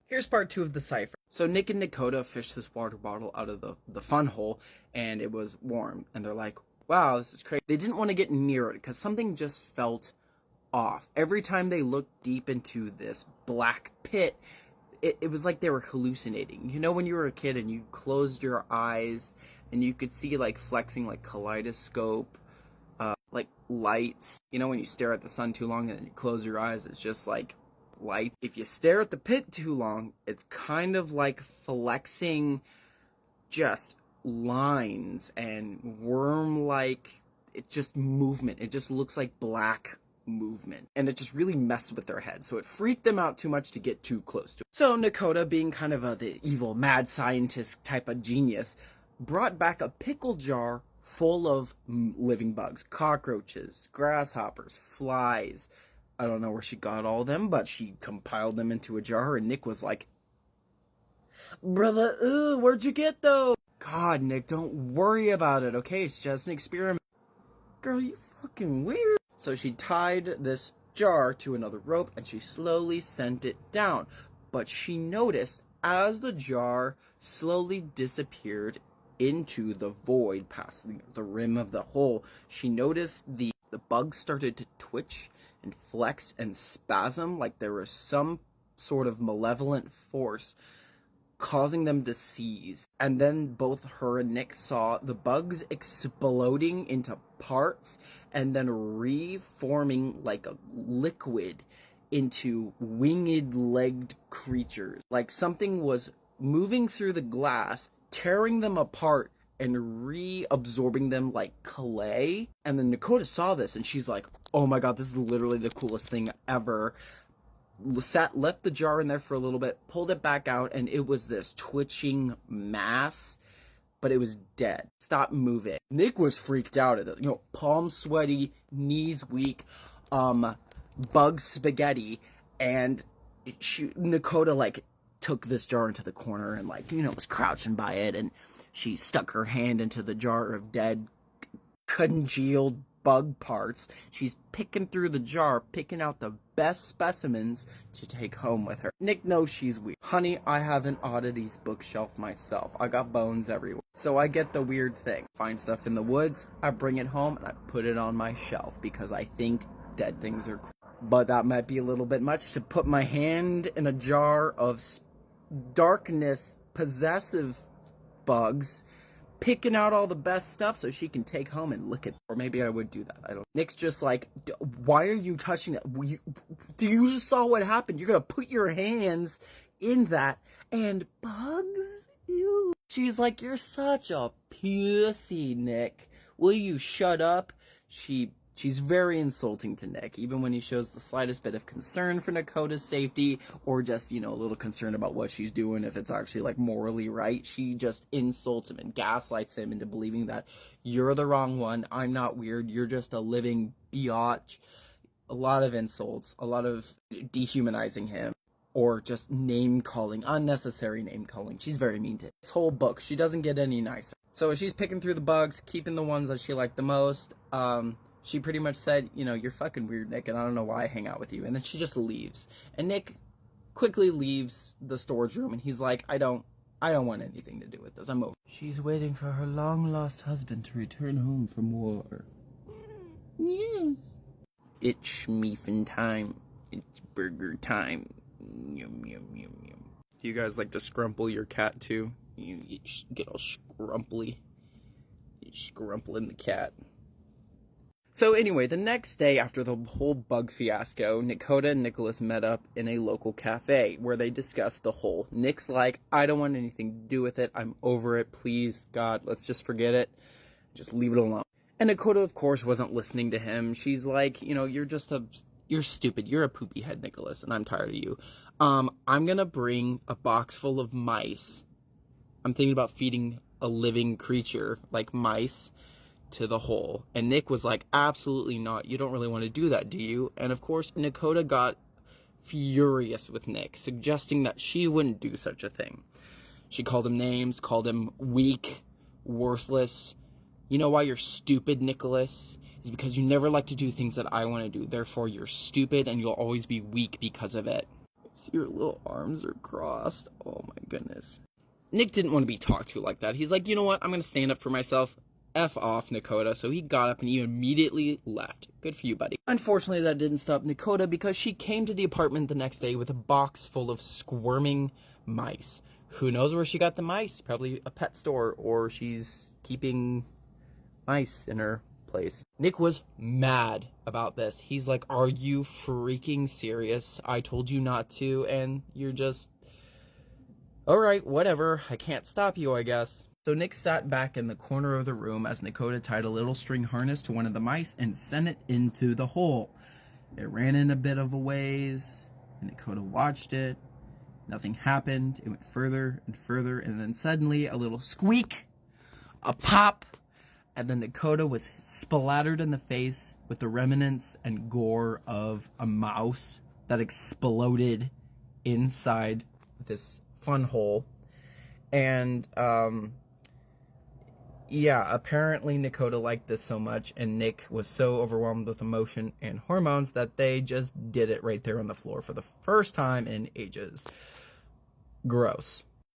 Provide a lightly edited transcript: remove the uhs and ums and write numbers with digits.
Here's part 2 of the cipher. So Nick and Dakota fished this water bottle out of the fun hole, and it was warm. And they're like, wow, this is crazy. They didn't want to get near it because something just felt off. Every time they looked deep into this black pit, it was like they were hallucinating. You know when you were a kid and you closed your eyes and you could see like flexing like kaleidoscope, like lights. You know when you stare at the sun too long and then you close your eyes, it's just like lights. If you stare at the pit too long, it's kind of like flexing just lines and worm-like, it's just movement. It just looks like black movement, and it just really messed with their head, so it freaked them out too much to get too close to it. So Dakota, being kind of the evil mad scientist type of genius, brought back a pickle jar full of living bugs, cockroaches, grasshoppers, flies. I don't know where she got all of them, but she compiled them into a jar, and Nick was like, brother, where'd you get those? God, Nick, don't worry about it, okay? It's just an experiment. Girl, you fucking weird. So she tied this jar to another rope and she slowly sent it down. But she noticed as the jar slowly disappeared into the void past the rim of the hole, she noticed the bugs started to twitch and flex and spasm like there was some sort of malevolent force causing them to seize. And then both her and Nick saw the bugs exploding into parts and then reforming like a liquid into winged legged creatures. Like something was moving through the glass, tearing them apart and reabsorbing them like clay. And then Dakota saw this and she's like, oh my god, this is literally the coolest thing ever. Left the jar in there for a little bit, pulled it back out, and it was this twitching mass, but it was dead. Stopped moving. Nick was freaked out at it. You know, palms sweaty, knees weak, bug spaghetti, and Dakota like took this jar into the corner and like, you know, was crouching by it, and she stuck her hand into the jar of dead, congealed bug parts. She's picking through the jar, picking out the best specimens to take home with her. Nick knows she's weird. Honey, I have an oddities bookshelf myself. I got bones everywhere. So I get the weird thing. Find stuff in the woods, I bring it home, and I put it on my shelf because I think dead things are cool. But that might be a little bit much to put my hand in a jar of darkness, possessive bugs, picking out all the best stuff so she can take home and lick it. Or maybe I would do that. I don't. Nick's just like, why are you touching that? You just saw what happened. You're gonna put your hands in that and bugs? Ew. She's like, you're such a pussy, Nick. Will you shut up? She's very insulting to Nick, even when he shows the slightest bit of concern for Dakota's safety, or just, you know, a little concern about what she's doing, if it's actually, like, morally right. She just insults him and gaslights him into believing that you're the wrong one, I'm not weird, you're just a living biatch. A lot of insults, a lot of dehumanizing him, or just name-calling, unnecessary name-calling. She's very mean to him. This whole book, she doesn't get any nicer. So as she's picking through the bugs, keeping the ones that she liked the most, she pretty much said, you know, you're fucking weird, Nick, and I don't know why I hang out with you. And then she just leaves. And Nick quickly leaves the storage room, and he's like, I don't want anything to do with this. I'm over. She's waiting for her long-lost husband to return home from war. Yes. It's schmeefin' time. It's burger time. Yum, yum, yum, yum. Do you guys like to scrumple your cat, too? You get all scrumply. You scrumpling the cat. So anyway, the next day after the whole bug fiasco, Dakota and Nicholas met up in a local cafe where they discussed the whole. Nick's like, I don't want anything to do with it. I'm over it. Please, God, let's just forget it. Just leave it alone. And Dakota, of course, wasn't listening to him. She's like, you know, you're stupid. You're a poopy head, Nicholas, and I'm tired of you. I'm gonna bring a box full of mice. I'm thinking about feeding a living creature like mice to the hole. And Nick was like, absolutely not. You don't really want to do that, do you? And of course, Dakota got furious with Nick, suggesting that she wouldn't do such a thing. She called him names, called him weak, worthless. You know why you're stupid, Nicholas? Is because you never like to do things that I want to do. Therefore, you're stupid and you'll always be weak because of it. See, her little arms are crossed. Oh my goodness. Nick didn't want to be talked to like that. He's like, you know what? I'm going to stand up for myself. F off, Nakota. So he got up and he immediately left. Good for you, buddy. Unfortunately, that didn't stop Nakota because she came to the apartment the next day with a box full of squirming mice. Who knows where she got the mice? Probably a pet store, or she's keeping mice in her place. Nick was mad about this. He's like, are you freaking serious? I told you not to, and you're just... Alright, whatever. I can't stop you, I guess. So Nick sat back in the corner of the room as Nakota tied a little string harness to one of the mice and sent it into the hole. It ran in a bit of a ways, and Nakota watched it. Nothing happened. It went further and further, and then suddenly a little squeak, a pop, and then Nakota was splattered in the face with the remnants and gore of a mouse that exploded inside this fun hole. And, yeah, apparently Nakota liked this so much, and Nick was so overwhelmed with emotion and hormones that they just did it right there on the floor for the first time in ages. Gross.